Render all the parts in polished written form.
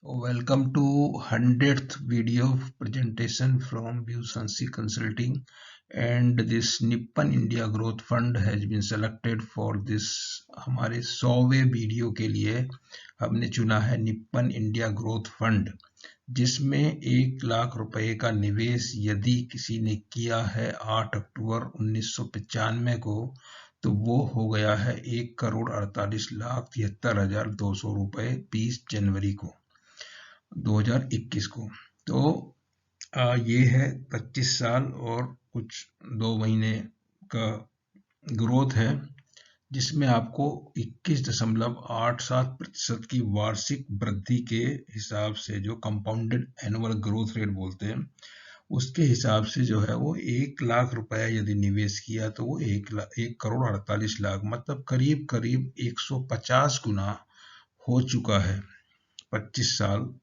Welcome to 100th video presentation from Viewsancy Consulting, and this Nippon India Growth Fund has been selected for this। हमारे 100वें video के लिए हमने चुना है Nippon India growth fund, जिसमें 1 लाख रुपए का निवेश यदि किसी ने किया है 8 अक्टूबर 1995 को, तो वो हो गया है 1,48,73,200 रुपए 20 जनवरी को 2021 को। तो ये है 25 साल और कुछ 2 महीने का ग्रोथ है, जिसमें आपको 21.87% की वार्षिक वृद्धि के हिसाब से, जो कंपाउंडेड एनुअल ग्रोथ रेट बोलते हैं, उसके हिसाब से जो है वो 1 लाख रुपया यदि निवेश किया तो वो 1,48,00,000 मतलब करीब करीब 150 गुना हो चुका है 25 साल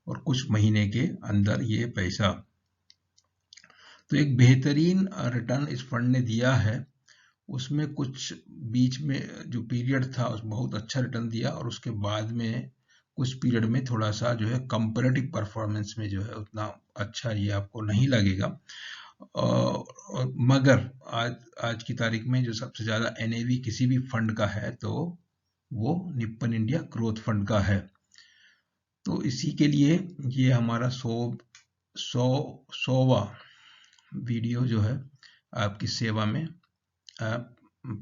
और कुछ महीने के अंदर ये पैसा। तो एक बेहतरीन रिटर्न इस फंड ने दिया है। उसमें कुछ बीच में जो पीरियड था उसमें बहुत अच्छा रिटर्न दिया, और उसके बाद में कुछ पीरियड में थोड़ा सा जो है कंपैरेटिव परफॉर्मेंस में जो है उतना अच्छा ये आपको नहीं लगेगा। मगर आज की तारीख में जो सबसे ज़्यादा NAV किसी भी फंड का है तो वो निप्पन इंडिया ग्रोथ फंड का है। तो इसी के लिए ये हमारा 100वां वीडियो जो है आपकी सेवा में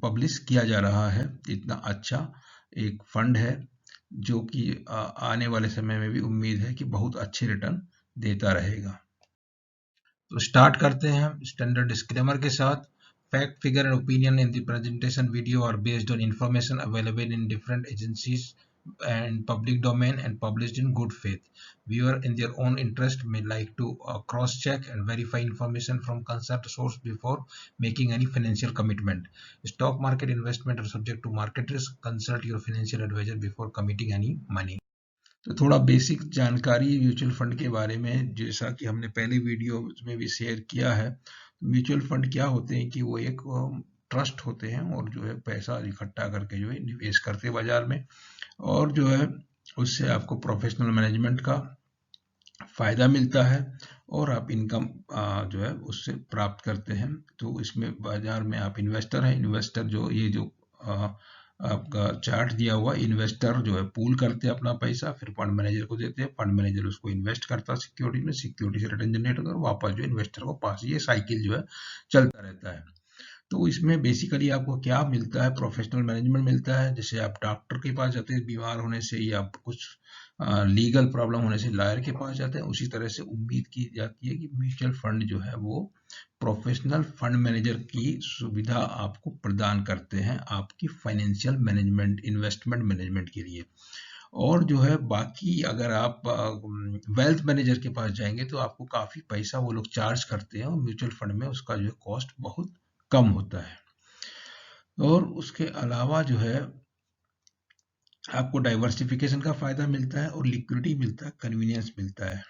पब्लिश किया जा रहा है। इतना अच्छा एक फंड है जो कि आने वाले समय में भी उम्मीद है कि बहुत अच्छे रिटर्न देता रहेगा। तो स्टार्ट करते हैं स्टैंडर्ड डिस्क्लेमर के साथ। Fact, figure and opinion in the presentation video are based on information available in different agencies and public domain and published in good faith. Viewer in their own interest may like to cross-check and verify information from concerned source before making any financial commitment. Stock market investment are subject to market risk. Consult your financial advisor before committing any money. तो थोड़ा basic जानकारी mutual fund के बारे में, जैसा कि हमने पहले वीडियो में भी शेयर किया है। म्यूचुअल फंड क्या होते हैं कि वो एक ट्रस्ट होते हैं और जो है पैसा इकट्ठा करके जो है निवेश करते हैं बाजार में, और जो है उससे आपको प्रोफेशनल मैनेजमेंट का फायदा मिलता है और आप इनकम जो है उससे प्राप्त करते हैं। तो इसमें बाजार में आप इन्वेस्टर हैं। इन्वेस्टर जो ये जो आपका चार्ट दिया हुआ, इन्वेस्टर जो है पूल करते हैं अपना पैसा, फिर फंड मैनेजर को देते हैं, फंड मैनेजर उसको इन्वेस्ट करता है सिक्योरिटी में, सिक्योरिटी से रिटर्न जनरेट होता है और वापस जो इन्वेस्टर को पास, ये साइकिल जो है चलता रहता है। तो इसमें बेसिकली आपको क्या मिलता है? प्रोफेशनल मैनेजमेंट मिलता है। जैसे आप डॉक्टर के पास जाते हैं बीमार होने से, या कुछ लीगल प्रॉब्लम होने से लॉयर के पास जाते हैं, उसी तरह से उम्मीद की जाती है कि म्यूचुअल फंड जो है वो प्रोफेशनल फंड मैनेजर की सुविधा आपको प्रदान करते हैं आपकी फाइनेंशियल मैनेजमेंट, इन्वेस्टमेंट मैनेजमेंट के लिए। और जो है बाकी अगर आप वेल्थ मैनेजर के पास जाएंगे तो आपको काफ़ी पैसा वो लोग चार्ज करते हैं, और म्यूचुअल फंड में उसका जो कॉस्ट बहुत कम होता है। और उसके अलावा जो है आपको डाइवर्सिफिकेशन का फायदा मिलता है और लिक्विडिटी मिलता है, कन्वीनियंस मिलता है।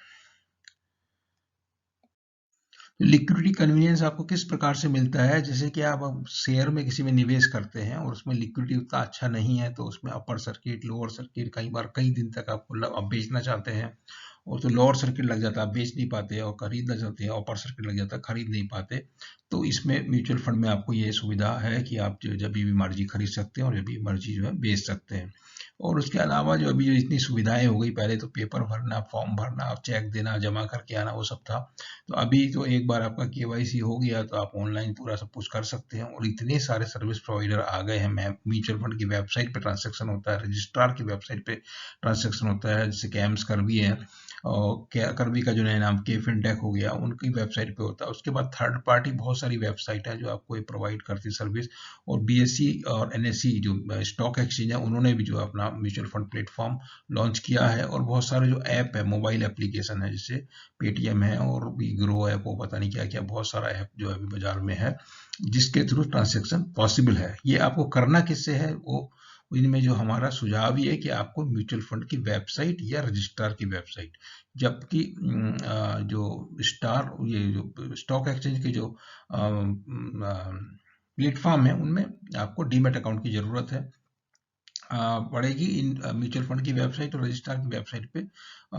लिक्विडिटी कन्वीनियंस आपको किस प्रकार से मिलता है? जैसे कि आप शेयर में किसी में निवेश करते हैं और उसमें लिक्विडिटी उतना अच्छा नहीं है, तो उसमें अपर सर्किट, लोअर सर्किट, कई बार कई दिन तक आपको आप बेचना चाहते हैं और तो लोअर सर्किट लग जाता है, आप बेच नहीं पाते, और खरीदना चाहते हैं अपर सर्किट लग जाता है, खरीद नहीं पाते। तो इसमें म्यूचुअल फंड में आपको ये सुविधा है कि आप जो जब भी मर्जी खरीद सकते हैं और जब भी मर्जी जो है बेच सकते हैं। और उसके अलावा जो अभी जो इतनी सुविधाएं हो गई, पहले तो पेपर भरना, फॉर्म भरना, चेक देना, जमा करके आना, वो सब था। तो अभी तो एक बार आपका KYC हो गया तो आप ऑनलाइन पूरा सब कुछ कर सकते हैं, और इतने सारे सर्विस प्रोवाइडर आ गए हैं। म्यूचुअल फंड की वेबसाइट पे ट्रांजैक्शन होता है, रजिस्ट्रार की वेबसाइट पे ट्रांजैक्शन होता है, जैसे कैम्स करवी है, और करवी का जो नया नाम के फिनटेक हो गया, उनकी वेबसाइट पे होता है। उसके बाद थर्ड पार्टी बहुत सारी वेबसाइट है जो आपको ये प्रोवाइड करती है सर्विस। और BSE और NSE जो स्टॉक एक्सचेंज है, उन्होंने भी जो अपना म्यूचुअल फंड प्लेटफॉर्म लॉन्च किया है, और बहुत सारे जो ऐप है, मोबाइल एप्लीकेशन है, जैसे पेटीएम है और भी ग्रो ऐप, वो पता नहीं क्या क्या, बहुत सारा ऐप जो अभी बाजार में है जिसके थ्रू ट्रांजैक्शन पॉसिबल है। ये आपको करना किससे है? वो इनमें जो हमारा सुझाव ये है कि आपको म्यूचुअल फंड की वेबसाइट या रजिस्ट्रार की वेबसाइट, जबकि जो ये जो स्टॉक एक्सचेंज के जो प्लेटफॉर्म है उनमें आपको डीमैट अकाउंट की जरूरत है। पड़ेगी इन म्यूचुअल फंड की वेबसाइट और रजिस्ट्रार की वेबसाइट पे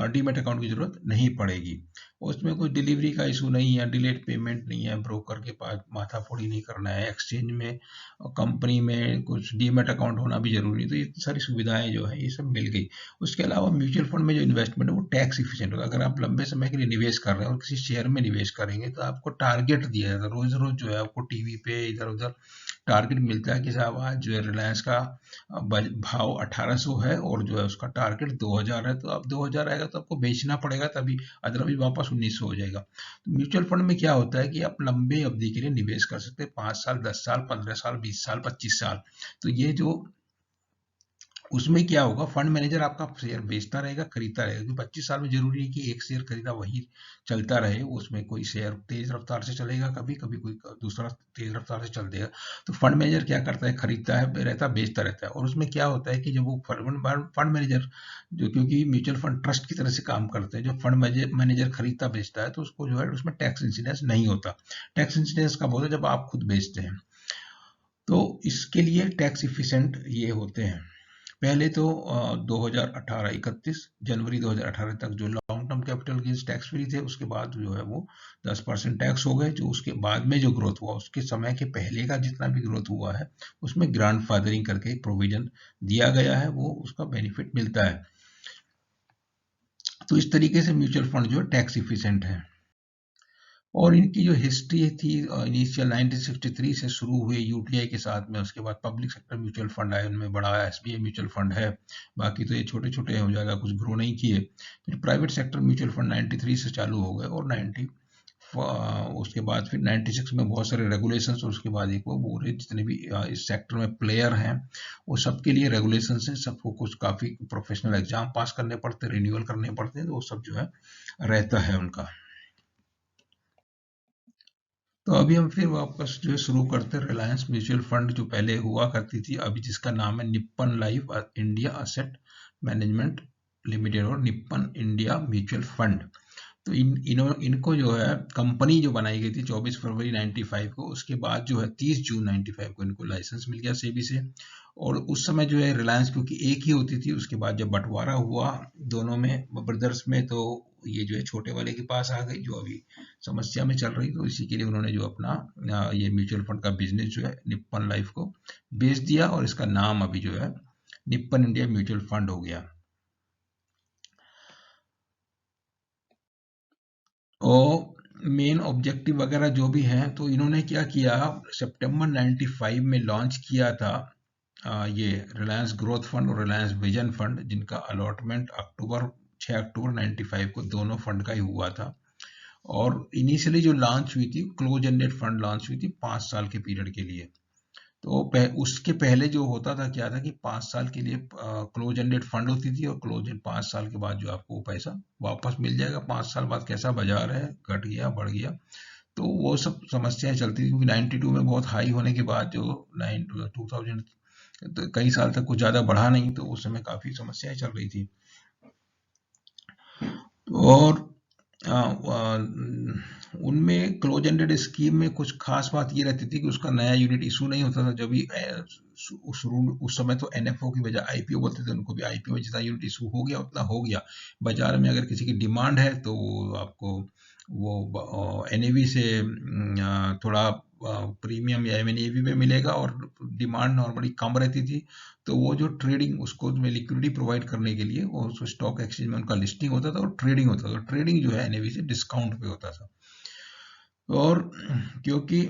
डीमैट अकाउंट की जरूरत नहीं पड़ेगी। उसमें कोई डिलीवरी का इशू नहीं है, डिलेड पेमेंट नहीं है, ब्रोकर के पास माथाफोड़ी नहीं करना है, एक्सचेंज में कंपनी में कुछ डीमैट अकाउंट होना भी जरूरी नहीं। तो ये सारी सुविधाएं जो है ये सब मिल गई। उसके अलावा म्यूचुअल फंड में जो इन्वेस्टमेंट है वो टैक्स इफिशियंट होगा। अगर आप लंबे समय के लिए निवेश कर रहे हैं और किसी शेयर में निवेश करेंगे तो आपको टारगेट दिया जाता है, रोज रोज जो है आपको टीवी पे इधर उधर टारगेट मिलता है कि साहब आज जो है रिलायंस का भाव 1800 है और जो है उसका टारगेट 2000 है, तो अब 2000 आएगा तो आपको बेचना पड़ेगा तभी, अदरवाइज वापस 1900 हो जाएगा। तो म्यूचुअल फंड में क्या होता है कि आप लंबे अवधि के लिए निवेश कर सकते हैं, 5 साल, 10 साल, 15 साल, 20 साल, 25 साल। तो ये जो उसमें क्या होगा, फंड मैनेजर आपका शेयर बेचता रहेगा, खरीदता रहेगा, क्योंकि 25 साल में जरूरी है कि एक शेयर खरीदा वही चलता रहे, उसमें कोई शेयर तेज रफ्तार से चलेगा, कभी कभी कोई दूसरा तेज रफ्तार से चल देगा। तो फंड मैनेजर क्या करता है, खरीदता है रहता, बेचता रहता है। और उसमें क्या होता है कि जब वो फंड मैनेजर जो, क्योंकि म्यूचुअल फंड ट्रस्ट की तरह से काम करते हैं, जब फंड मैनेजर खरीदता बेचता है तो उसको जो है उसमें टैक्स इंसिडेंस नहीं होता। टैक्स इंसिडेंस कब होता है, जब आप खुद बेचते हैं। तो इसके लिए टैक्स इफिशिएंट ये होते हैं। पहले तो 2018 जनवरी 2018 तक जो long term capital gains tax free थे, उसके बाद जो है वो 10% टैक्स हो गए। जो उसके बाद में जो ग्रोथ हुआ, उसके समय के पहले का जितना भी ग्रोथ हुआ है उसमें ग्रांड फादरिंग करके एक प्रोविजन दिया गया है, वो उसका बेनिफिट मिलता है। तो इस तरीके से म्यूचुअल फंड जो है टैक्स इफिशिएंट है। और इनकी जो हिस्ट्री थी, इनिशियल 1963 से शुरू हुए यूटीआई के साथ में, उसके बाद पब्लिक सेक्टर म्यूचुअल फंड आए, उनमें बड़ा एसबीआई म्यूचुअल फंड है। बाकी तो ये छोटे छोटे हो जाएगा, कुछ ग्रो नहीं किए। फिर प्राइवेट सेक्टर म्यूचुअल फंड 93 से चालू हो गए और 90 उसके बाद फिर 96 में बहुत सारे रेगुलेशंस, और उसके बाद एक वो पूरे जितने भी इस सेक्टर में प्लेयर हैं वो सबके लिए रेगुलेशंस हैं, सबको कुछ काफ़ी प्रोफेशनल एग्जाम पास करने पड़ते हैं, रिन्यूअल करने पड़ते हैं, तो वो सब जो है रहता है उनका। तो अभी हम फिर वापस जो है शुरू करते हैं रिलायंस म्यूचुअल फंड जो पहले हुआ करती थी, अभी जिसका नाम है Nippon life India asset management limited और निप्पन इंडिया म्यूचुअल फंड। तो इनको जो है कंपनी जो बनाई गई थी 24 फरवरी 95 को, उसके बाद जो है 30 जून 95 को इनको लाइसेंस मिल गया सेबी से। और उस समय जो है रिलायंस क्योंकि एक ही होती थी, उसके बाद जब बंटवारा हुआ दोनों में ब्रदर्स में, तो ये जो है छोटे वाले के पास आ गई जो अभी समस्या में चल रही। तो इसी के लिए उन्होंने जो अपना ये म्यूचुअल फंड का बिजनेस जो है निप्पन लाइफ को बेच दिया और इसका नाम अभी जो है निप्पन इंडिया म्यूचुअल फंड हो गया। और मेन ऑब्जेक्टिव वगैरह जो भी हैं, तो इन्होंने क्या किया, सितंबर 95 में लॉन्च किया था ये रिलायंस ग्रोथ फंड और रिलायंस विजन फंड, जिनका अलॉटमेंट 6 अक्टूबर 95 को दोनों फंड का ही हुआ था। और इनिशियली जो लॉन्च हुई थी क्लोज एंडेड फंड लॉन्च हुई थी 5 साल के पीरियड के लिए। तो उसके पहले जो होता था क्या था कि 5 साल के लिए क्लोज एंडेड फंड होती थी, और क्लोज एंड 5 साल के बाद जो आपको पैसा वापस मिल जाएगा। 5 साल बाद कैसा बाजार है, घट गया बढ़ गया, तो वो सब समस्याएं चलती थी। क्योंकि 92 में बहुत हाई होने के बाद जो 2000 तो कई साल तक कुछ ज्यादा बढ़ा नहीं, तो उस समय काफी समस्याएं चल रही थी। और उनमें क्लोज एंडेड स्कीम में कुछ खास बात ये रहती थी कि उसका नया यूनिट इशू नहीं होता था। जब भी उस समय तो एनएफओ की बजाय आईपीओ बोलते थे, उनको भी आईपीओ में जितना यूनिट इशू हो गया उतना हो गया। बाजार में अगर किसी की डिमांड है तो आपको वो एनएवी से थोड़ा प्रीमियम या एमएनएवी में मिलेगा, और डिमांड नॉर्मली कम रहती थी तो वो जो ट्रेडिंग उसको में लिक्विडिटी प्रोवाइड करने के लिए वो स्टॉक एक्सचेंज में उनका लिस्टिंग होता था और ट्रेडिंग होता था। ट्रेडिंग जो है एनएवी से डिस्काउंट पे होता था। और क्योंकि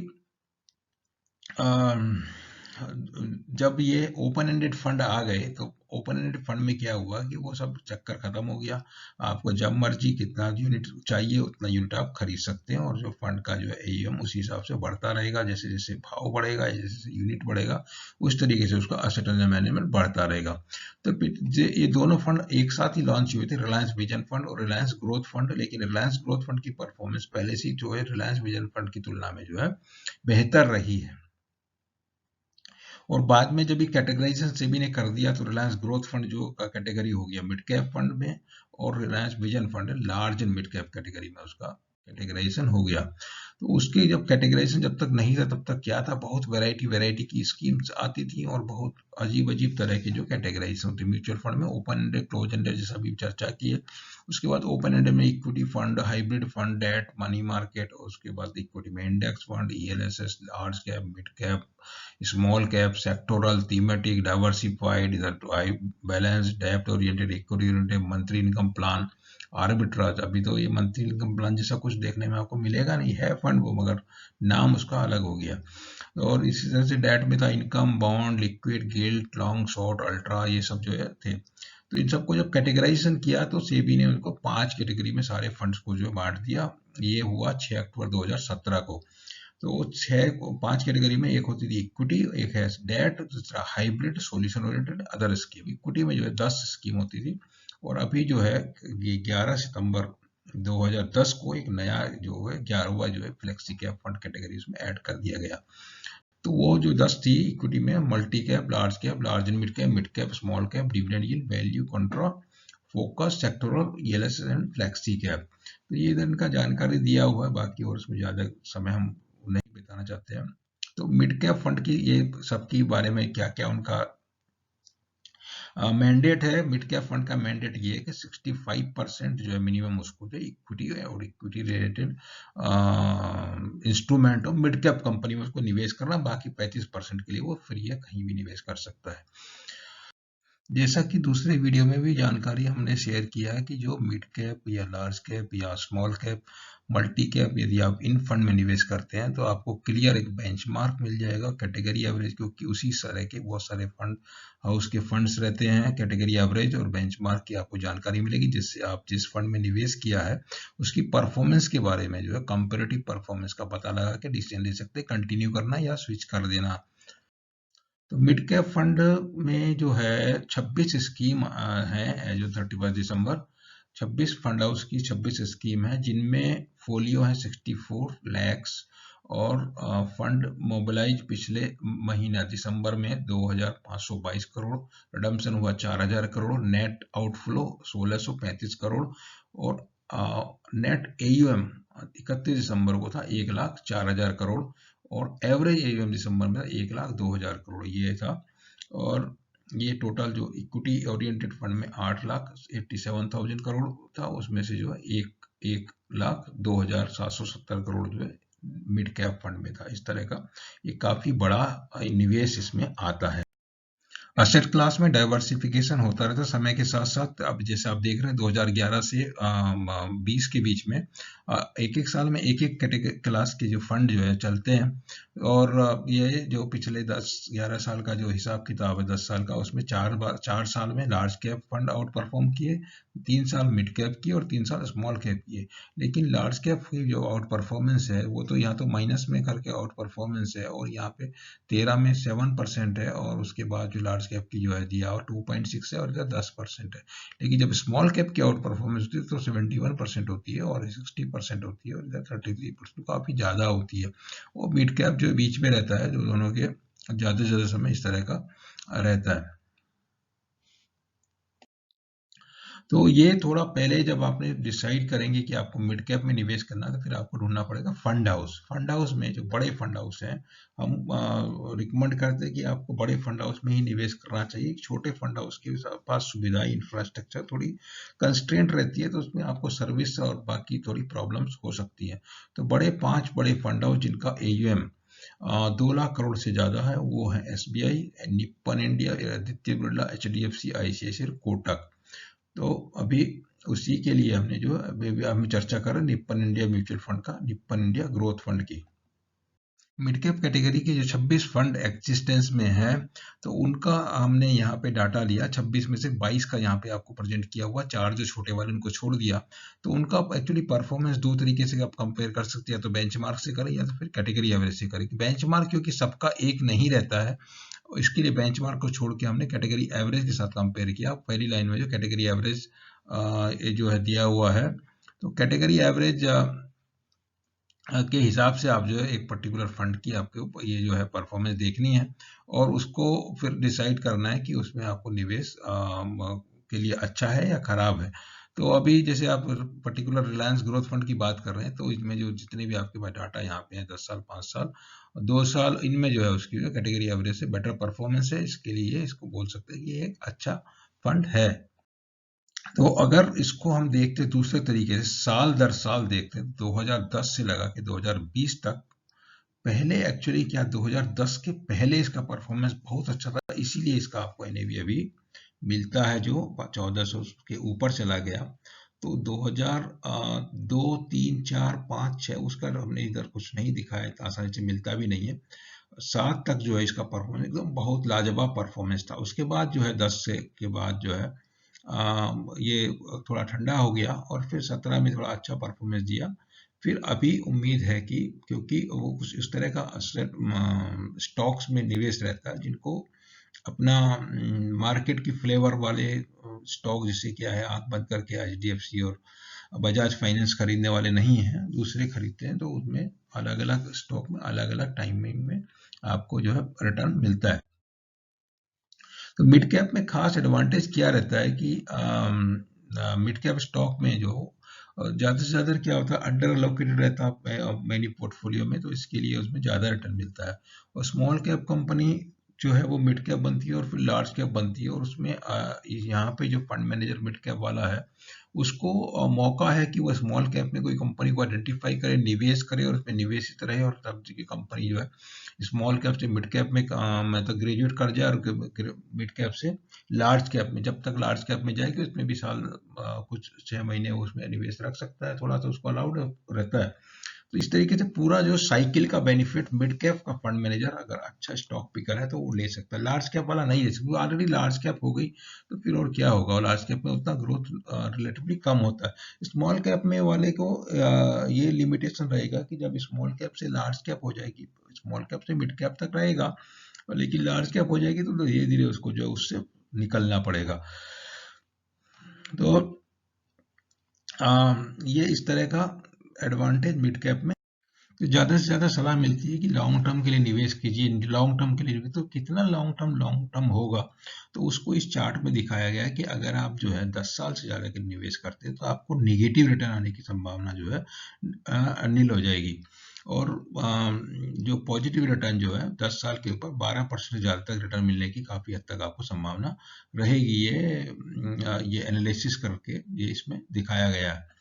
जब ये ओपन एंडेड फंड आ गए, तो ओपन एंडेड फंड में क्या हुआ कि वो सब चक्कर खत्म हो गया। आपको जब मर्जी कितना यूनिट चाहिए उतना यूनिट आप खरीद सकते हैं, और जो फंड का जो है एयूएम उसी हिसाब से बढ़ता रहेगा। जैसे जैसे भाव बढ़ेगा, जैसे जैसे यूनिट बढ़ेगा, उस तरीके से उसका एसेट अंडर मैनेजमेंट बढ़ता रहेगा। तो ये दोनों फंड एक साथ ही लॉन्च हुए थे, रिलायंस विजन फंड और रिलायंस ग्रोथ फंड। लेकिन रिलायंस ग्रोथ फंड की परफॉर्मेंस पहले से जो है रिलायंस विजन फंड की तुलना में जो है बेहतर रही है। और बाद में जब ये कैटेगराइजेशन सेबी ने कर दिया, तो रिलायंस ग्रोथ फंड जो का कैटेगरी हो गया मिड कैप फंड में, और Reliance vision fund large and mid cap category में उसका कैटेगराइजेशन हो गया। तो उसकी जब कैटेगराइजेशन जब तक नहीं था तब तक क्या था, बहुत वैरायटी की स्कीम्स आती थी और बहुत अजीब तरह की जो कैटेगराइजेशन होती है म्यूचुअल फंड में, ओपन एंडेड, क्लोज एंडेड, जैसा अभी चर्चा की है। उसके बाद ओपन एंडेड में equity fund, hybrid fund, debt, money market, और उसके बाद इक्विटी में index fund, ELSS, large cap, mid cap, small cap, sectoral, thematic, diversified, इधर बैलेंस, डेप्ट oriented, equity oriented, monthly income plan, arbitrage. अभी तो ये मंथली इनकम प्लान जैसा कुछ देखने में आपको मिलेगा नहीं, है फंड वो, मगर नाम उसका अलग हो गया। और इसी तरह से डेट में था income, bond, liquid, guilt, long, short, ultra, ये सब जो है थे। तो इन सबको जब कैटेगराइजेशन किया तो सेबी ने उनको 5 कैटेगरी में सारे फंड्स को जो बांट दिया। ये हुआ 6 अक्टूबर 2017 को। तो 5 कैटेगरी में, एक होती थी इक्विटी, एक है डेट, दूसरा hybrid, solution oriented, other scheme. Equity में जो है 10 स्कीम होती थी, और अभी जो है 11 सितंबर 2010 को एक नया जो है 11वां जो है फ्लेक्सी कैप फंड कैटेगरीज में ऐड कर दिया गया। तो वो जो 10 थी इक्विटी में, multi cap, large and mid cap, small cap, dividend yield, value, कंट्रा, focus, sectoral, ELSS and flexi cap. तो ये इनका जानकारी दिया हुआ है, बाकी और उसमें ज्यादा समय हम नहीं बिताना चाहते हैं। तो मिड कैप फंड की ये सबके बारे में क्या क्या उनका मैंडेट है। मिड कैप फंड का मैंडेट ये है कि 65% जो है मिनिमम उसको जो इक्विटी और इक्विटी रिलेटेड इंस्ट्रूमेंट और मिड कैप कंपनी में उसको निवेश करना, बाकी 35% के लिए वो फ्री है, कहीं भी निवेश कर सकता है। जैसा कि दूसरे वीडियो में भी जानकारी हमने शेयर किया है कि जो मिड कैप या लार्ज कैप या स्मॉल कैप, मल्टी कैप, यदि आप इन फंड में निवेश करते हैं तो आपको क्लियर एक बेंचमार्क मिल जाएगा, कैटेगरी एवरेज, क्योंकि उसी तरह के बहुत सारे फंड हाउस के फंड्स रहते हैं। कैटेगरी एवरेज और बेंचमार्क की आपको जानकारी मिलेगी, जिससे आप जिस फंड में निवेश किया है उसकी परफॉर्मेंस के बारे में जो है कंपेरेटिव परफॉर्मेंस का पता लगा के डिसीजन ले सकते हैं, कंटिन्यू करना या स्विच कर देना। तो मिड कैप फंड में जो है 26 स्कीम है एज ऑफ 31 दिसंबर। 26 फंड हाउस की 26 स्कीम है, जिनमें फोलियो है 64 लैक्स, और फंड मोबिलाइज पिछले महीना दिसंबर में 2522 करोड़, रिडम्पशन हुआ 4000 करोड़, नेट आउटफ्लो 1635 करोड़, और नेट AUM 31 दिसंबर को था 1,04,000 करोड़, और एवरेज AUM दिसंबर में 1,02,000 करोड़ ये था। और ये टोटल जो इक्विटी ओरिएंटेड फंड में 8,87,000 करोड़ था, उसमें से जो है 1,02,770 करोड़ जो है मिड कैप फंड में था। इस तरह का ये काफी बड़ा निवेश इसमें आता है। असेट क्लास में डाइवर्सिफिकेशन होता रहता है समय के साथ साथ। अब जैसे आप देख रहे हैं 2011 से 20 के बीच में एक एक साल में एक एक क्लास के जो फंड जो है चलते हैं, और ये जो पिछले 10-11 साल का जो हिसाब किताब है 10 साल का, उसमें 4 साल में large cap fund out perform किए, 3 साल मिड कैप किए और 3 साल स्मॉल कैप किए। लेकिन लार्ज कैप की जो आउट परफॉर्मेंस है वो तो यहाँ तो माइनस में करके आउट परफॉर्मेंस है, और यहाँ पे 13 में 7% है, और उसके बाद जो लार्ज कैप की जो है दिया और 2.6 है, और इधर 10% है। लेकिन जब स्मॉल कैप की आउट परफॉर्मेंस होती है तो 71% होती है, और 60% होती है, और इधर 33%, काफी ज्यादा होती है। और मिड कैप जो बीच में रहता है, जो दोनों के ज्यादा से ज्यादा समय इस तरह का रहता है। तो ये थोड़ा पहले जब आपने डिसाइड करेंगे कि आपको मिड कैप में निवेश करना है, तो फिर आपको ढूंढना पड़ेगा फंड हाउस। फंड हाउस में जो बड़े फंड हाउस हैं, हम रिकमेंड करते हैं कि आपको बड़े फंड हाउस में ही निवेश करना चाहिए। छोटे फंड हाउस के पास सुविधा, इंफ्रास्ट्रक्चर थोड़ी कंस्ट्रेंट रहती है, तो उसमें आपको सर्विस और बाकी थोड़ी प्रॉब्लम्स हो सकती है। तो 5 बड़े फंड हाउस जिनका AUM 2 लाख करोड़ से ज्यादा है, वो है SBI, Nippon India, Aditya Birla, HDFC, ICICI, Kotak. तो अभी उसी के लिए हमने जो अभी हम चर्चा कर रहे हैं निप्पन इंडिया म्यूचुअल फंड का, निप्पन इंडिया ग्रोथ फंड की। मिड कैप कैटेगरी के जो 26 फंड एग्जिस्टेंस में है, तो उनका हमने यहाँ पे डाटा लिया। 26 में से 22 का यहाँ पे आपको प्रेजेंट किया हुआ, 4 जो छोटे वाले उनको छोड़ दिया। तो उनका एक्चुअली परफॉर्मेंस 2 तरीके से आप कंपेयर कर सकते हैं, तो बेंचमार्क से करें या तो फिर कैटेगरी एवरेज से करें। बेंचमार्क क्योंकि सबका एक नहीं रहता है, इसके लिए बेंचमार्क को छोड़ के हमने कैटेगरी एवरेज के साथ कंपेयर किया। पहली लाइन में जो कैटेगरी एवरेज जो है दिया हुआ है, तो कैटेगरी एवरेज के हिसाब से आप जो है एक पर्टिकुलर फंड की आपके ऊपर ये जो है परफॉर्मेंस देखनी है, और उसको फिर डिसाइड करना है कि उसमें आपको निवेश के लिए अच्छा है या खराब है। तो अभी जैसे आप पर्टिकुलर रिलायंस ग्रोथ फंड की बात कर रहे हैं, तो इसमें जो जितने भी आपके पास डाटा यहाँ पे है 10 साल, 5 साल, 2 साल, इनमें जो है उसकी जो कैटेगरी एवरेज से बेटर परफॉर्मेंस है, इसके लिए इसको बोल सकते हैं कि ये एक अच्छा फंड है। तो अगर इसको हम देखते दूसरे तरीके से साल दर साल देखते 2010 से लगा के 2020 तक, पहले एक्चुअली क्या 2010 के पहले इसका परफॉर्मेंस बहुत अच्छा था, इसीलिए इसका आपको एनएवी अभी मिलता है जो 1400 के ऊपर चला गया। तो 2002, 3, 4, 5, 6 उसका हमने इधर कुछ नहीं दिखाया, आसानी से मिलता भी नहीं है। 7 तक जो है इसका परफॉर्मेंस एकदम बहुत लाजवाब परफॉर्मेंस था। उसके बाद जो है 10 से के बाद जो है ये थोड़ा ठंडा हो गया और फिर 17 में थोड़ा अच्छा परफॉर्मेंस दिया। फिर अभी उम्मीद है कि क्योंकि वो कुछ इस तरह का स्टॉक्स में निवेश रहता है जिनको अपना मार्केट की फ्लेवर वाले स्टॉक, जैसे क्या है आंख बंद करके एचडीएफसी और बजाज फाइनेंस खरीदने वाले नहीं हैं, दूसरे खरीदते हैं। तो उसमें अलग अलग स्टॉक में अलग अलग टाइमिंग में आपको जो है रिटर्न मिलता है। तो मिड कैप में खास एडवांटेज क्या रहता है कि मिड कैप स्टॉक में जो ज़्यादा से ज़्यादा क्या होता है, अंडर एलोकेटेड रहता है मैनी पोर्टफोलियो में, तो इसके लिए उसमें ज़्यादा रिटर्न मिलता है। और स्मॉल कैप कंपनी जो है वो मिड कैप बनती है और फिर लार्ज कैप बनती है, और उसमें यहाँ पे जो फंड मैनेजर मिड कैप वाला है उसको मौका है कि वो स्मॉल कैप में कोई कंपनी को आइडेंटिफाई करे, निवेश करे और उसमें निवेशित रहे, और तब की कंपनी जो है स्मॉल कैप से मिड कैप में मतलब ग्रेजुएट कर जाए, और मिड कैप से लार्ज कैप में, जब तक लार्ज कैप में जाएगी उसमें भी साल कुछ 6 महीने उसमें निवेश रख सकता है, थोड़ा सा उसको अलाउड रहता है। तो इस तरीके से पूरा जो साइकिल का बेनिफिट मिड कैप का फंड मैनेजर अगर अच्छा स्टॉक पिकर है तो वो ले सकता है, लार्ज कैप वाला नहीं ले सकता, वो ऑलरेडी लार्ज कैप हो गई तो फिर और क्या होगा, और लार्ज कैप में उतना ग्रोथ रिलेटिवली कम होता है। स्मॉल कैप में वाले को ये लिमिटेशन रहेगा कि जब स्मॉल कैप से लार्ज कैप हो जाएगी, स्मॉल कैप से मिड कैप तक रहेगा, लेकिन लार्ज कैप हो जाएगी तो धीरे धीरे उसको जो उससे निकलना पड़ेगा। तो ये इस तरह का एडवांटेज मिड कैप में। तो ज़्यादा से ज़्यादा सलाह मिलती है कि लॉन्ग टर्म के लिए निवेश कीजिए, लॉन्ग टर्म के लिए। तो कितना लॉन्ग टर्म होगा, तो उसको इस चार्ट में दिखाया गया है कि अगर आप जो है 10 साल से ज़्यादा के निवेश करते हैं तो आपको नेगेटिव रिटर्न आने की संभावना जो है नील हो जाएगी, और जो पॉजिटिव रिटर्न जो है 10 साल के ऊपर 12% से ज़्यादा तक रिटर्न मिलने की काफ़ी हद तक आपको संभावना रहेगी। ये एनालिसिस करके ये इसमें दिखाया गया है।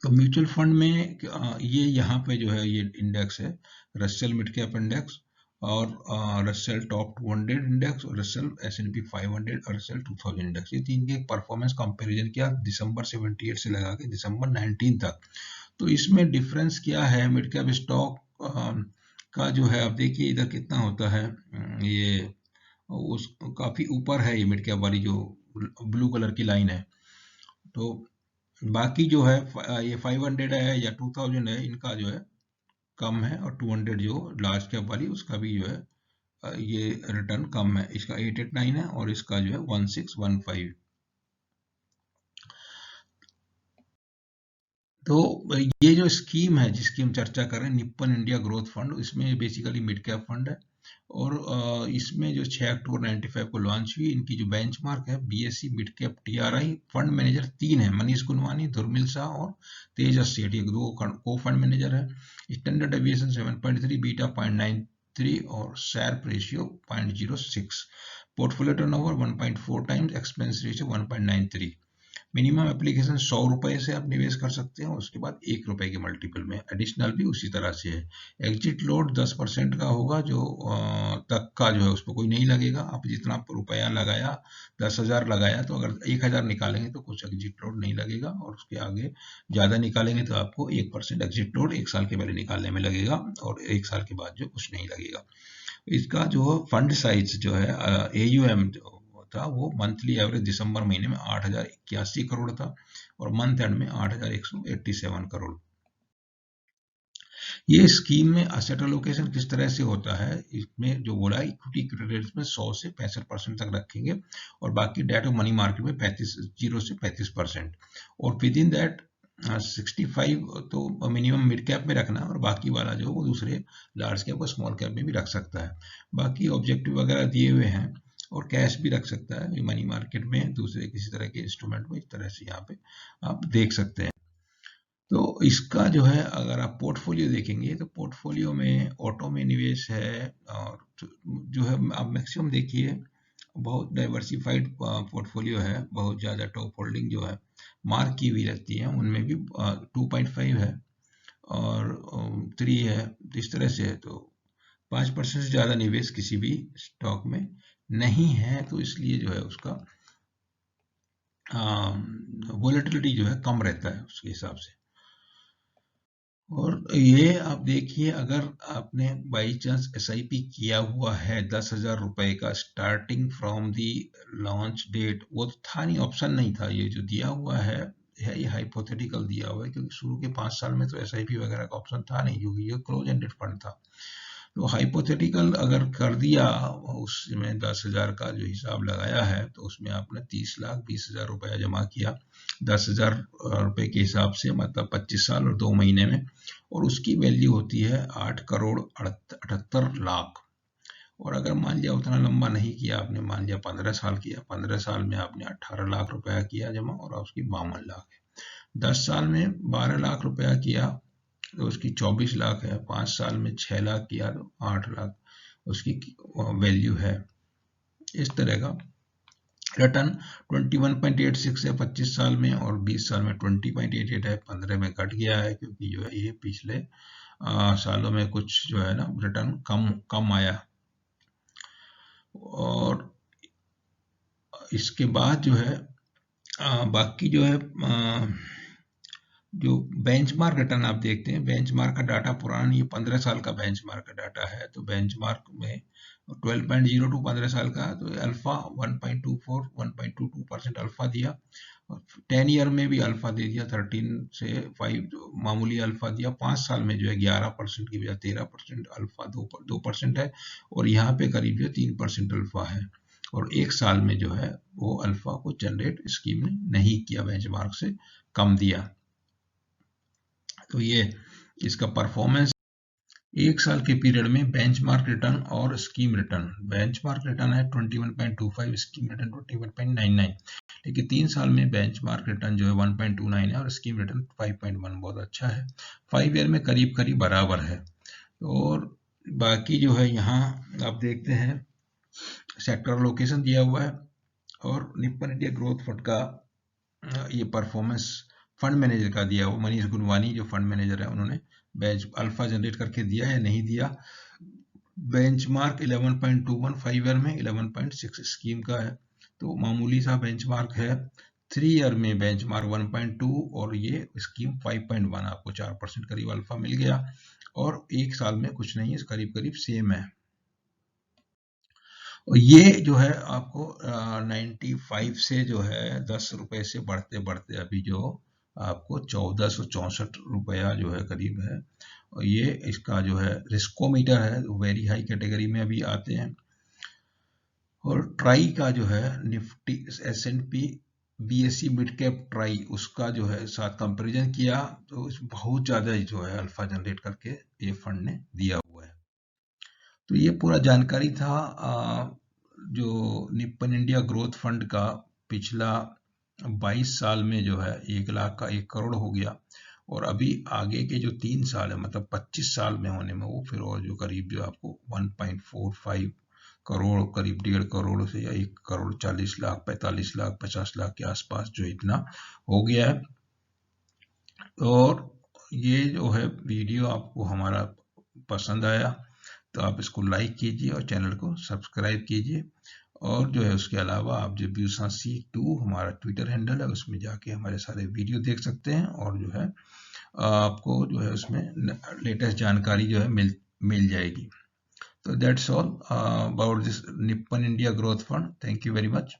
तो म्यूचुअल फंड में ये यहाँ पे जो है ये इंडेक्स है, रसेल मिड कैप इंडेक्स, और रसेल टॉप 200 इंडेक्स, और रसेल S&P 500 और रसेल 2000 इंडेक्स, ये तीन के परफॉर्मेंस कंपैरिजन किया दिसंबर 78 से लगा के दिसंबर 19 तक। तो इसमें डिफरेंस क्या है, मिड कैप स्टॉक का जो है, आप देखिए इधर कितना होता है, ये उस काफी ऊपर है ये मिड कैप वाली जो ब्लू कलर की लाइन है। तो बाकी जो है ये 500 है या 2000 है, इनका जो है कम है, और 200 जो लार्ज कैप वाली उसका भी जो है ये रिटर्न कम है, इसका 889 है और इसका जो है 1615। तो ये जो स्कीम है जिसकी हम चर्चा कर रहे हैं, निप्पन इंडिया ग्रोथ फंड, इसमें बेसिकली मिड कैप फंड है, और इसमें जो 6 अक्टूबर 95 को लॉन्च हुई, इनकी जो बेंचमार्क है BSc mid cap TRI, fund manager 3 है, मनीष गुनवानी, धुरमिल शाह और तेजस सेठ, ये दो को फंड मैनेजर है। स्टैंडर्ड डेविएशन 7.3, बीटा 0.93 और Sharpe ratio 0.06, portfolio turnover 1.4 times, expense ratio 1.93। Minimum application 100 रुपए से आप निवेश कर सकते हैं, उसके बाद 1 रुपए के मल्टीपल में, एडिशनल भी उसी तरह से है। एग्जिट लोड 10% का होगा, जो तक का जो है उस पर कोई नहीं लगेगा। आप जितना रुपया लगाया, 10,000 लगाया, तो अगर 1,000 निकालेंगे तो कुछ एग्जिट लोड नहीं लगेगा, और उसके आगे ज़्यादा निकालेंगे तो आपको 1% एग्जिट लोड 1 साल के पहले निकालने में लगेगा, और 1 साल के बाद जो कुछ नहीं लगेगा। इसका जो फंड साइज जो है AUM जो था, वो मंथली एवरेज दिसंबर महीने में 8,081 करोड़ था, और मंथ एंड में 8,187 करोड़। ये स्कीम में असेट एलोकेशन किस तरह से होता है, इसमें जो बोला इक्विटी क्रेडिट्स में 100 से 65% तक रखेंगे, और बाकी डेट ऑफ मनी मार्केट में 0 से 35%, और विद इन दैट 65 तो मिनिमम मिड कैप में रखना, और बाकी वाला जो वो दूसरे लार्ज कैप और स्मॉल कैप में भी रख सकता है। बाकी ऑब्जेक्टिव वगैरह दिए हुए हैं, और कैश भी रख सकता है मनी मार्केट में, दूसरे किसी तरह के इंस्ट्रूमेंट में। इस तरह से यहाँ पे आप देख सकते हैं। तो इसका जो है अगर आप पोर्टफोलियो देखेंगे तो पोर्टफोलियो में ऑटो में निवेश है, और जो है आप मैक्सिमम देखिए बहुत डाइवर्सिफाइड पोर्टफोलियो है, बहुत ज़्यादा टॉप होल्डिंग जो है मार्क की हुई रहती है, उनमें भी 2.5 है और 3 है, इस तरह से है। तो 5% से ज़्यादा निवेश किसी भी स्टॉक में नहीं है, तो इसलिए जो है उसका वोलेटिलिटी जो है कम रहता है उसके हिसाब से। और ये आप देखिए, अगर आपने बाई चांस SIP किया हुआ है 10,000 रुपए का starting from the launch date, वो तो था नहीं, ऑप्शन नहीं था, ये जो दिया हुआ है ये हाइपोथेटिकल दिया हुआ है, क्योंकि शुरू के 5 साल में तो SIP वगैरह का ऑप्शन था नहीं, क्योंकि ये क्लोज एंडेड फंड था। तो हाइपोथेटिकल अगर कर दिया, उसमें 10,000 का जो हिसाब लगाया है, तो उसमें आपने 30,20,000 रुपया जमा किया 10,000 रुपए के हिसाब से, मतलब 25 साल और 2 महीने में, और उसकी वैल्यू होती है 8,78,00,000। और अगर मान लिया उतना लंबा नहीं किया आपने, मान लिया 15 साल किया, 15 साल में आपने 18 लाख रुपया किया जमा, और उसकी 52 लाख है। 10 साल में 12 लाख रुपया किया तो उसकी 24 लाख है। 5 साल में 6 लाख किया तो 8 लाख उसकी वैल्यू है। इस तरह का रिटर्न 21.86 है 25 साल में, और 20 साल में 20.88 है। 15 में घट गया है, क्योंकि जो है ये पिछले सालों में कुछ जो है ना रिटर्न कम आया। और इसके बाद जो है बाकी जो है जो बेंचमार्क रिटर्न आप देखते हैं, बेंचमार्क का डाटा पुराना, ये 15 साल का बेंचमार्क का डाटा है। तो बेंचमार्क में 12.02 15 साल का, तो अल्फा 1.24 1.22% अल्फा दिया। 10 ईयर में भी अल्फा दे दिया, 13 से 5 मामूली अल्फा दिया। 5 साल में जो है 11% की बजाय 13% अल्फा 2% है, और यहाँ पे करीब जो 3% अल्फा है। और 1 साल में जो है वो अल्फा को जनरेट स्कीम ने नहीं किया, बेंचमार्क से कम दिया। तो ये इसका परफॉर्मेंस 1 साल के पीरियड में बेंचमार्क रिटर्न और स्कीम रिटर्न। बेंचमार्क रिटर्न है 21.25, स्कीम रिटर्न 21.99, लेकिन 3 साल में बेंचमार्क रिटर्न जो है 1.29 है और स्कीम रिटर्न 5.1, बहुत अच्छा है। 5 ईयर में करीब करीब बराबर है। और बाकी जो है यहाँ आप देखते हैं सेक्टर लोकेशन दिया हुआ है, और निप्पन इंडिया ग्रोथ फंड का ये परफॉर्मेंस फंड मैनेजर का दिया हुआ, मनीष गुनवानी जो फंड मैनेजर है, उन्होंने बेंच अल्फा जनरेट करके दिया है, नहीं दिया। बेंचमार्क 11.21 5 ईयर में, 11.6 स्कीम का है, तो मामूली सा बेंचमार्क है। 3 ईयर में बेंचमार्क 1.2 और ये स्कीम 5.1, आपको 4% करीब अल्फा मिल गया। और 1 साल में कुछ नहीं है, करीब करीब सेम है। और ये जो है आपको 95 से जो है 10 रुपए से बढ़ते बढ़ते अभी जो आपको 1464 रुपया जो है करीब है। और ये इसका जो है रिस्कोमीटर है, वेरी हाई कैटेगरी में अभी आते हैं। और ट्राई का जो है Nifty S&P BSE mid cap try, उसका जो है साथ कंपैरिजन किया, तो बहुत ज्यादा जो है अल्फा जनरेट करके ये फंड ने दिया हुआ है। तो ये पूरा जानकारी था जो निप्पन इंडिया ग्रोथ फंड का पिछला 22 साल में जो है 1 लाख का 1 करोड़ हो गया। और अभी आगे के जो 3 साल है, मतलब 25 साल में होने में, वो फिर और जो करीब जो आपको 1.45 करोड़, करीब 1.5 करोड़ से या 1 करोड़ 40 लाख 45 लाख 50 लाख के आसपास जो इतना हो गया है। और ये जो है वीडियो आपको हमारा पसंद आया तो आप इसको लाइक कीजिए और चैनल को सब्सक्राइब कीजिए। और जो है उसके अलावा आप जो BSC2 हमारा ट्विटर हैंडल है, उसमें जाके हमारे सारे वीडियो देख सकते हैं, और जो है आपको जो है उसमें लेटेस्ट जानकारी जो है मिल जाएगी। तो that's all about this Nippon India growth fund. Thank you very much.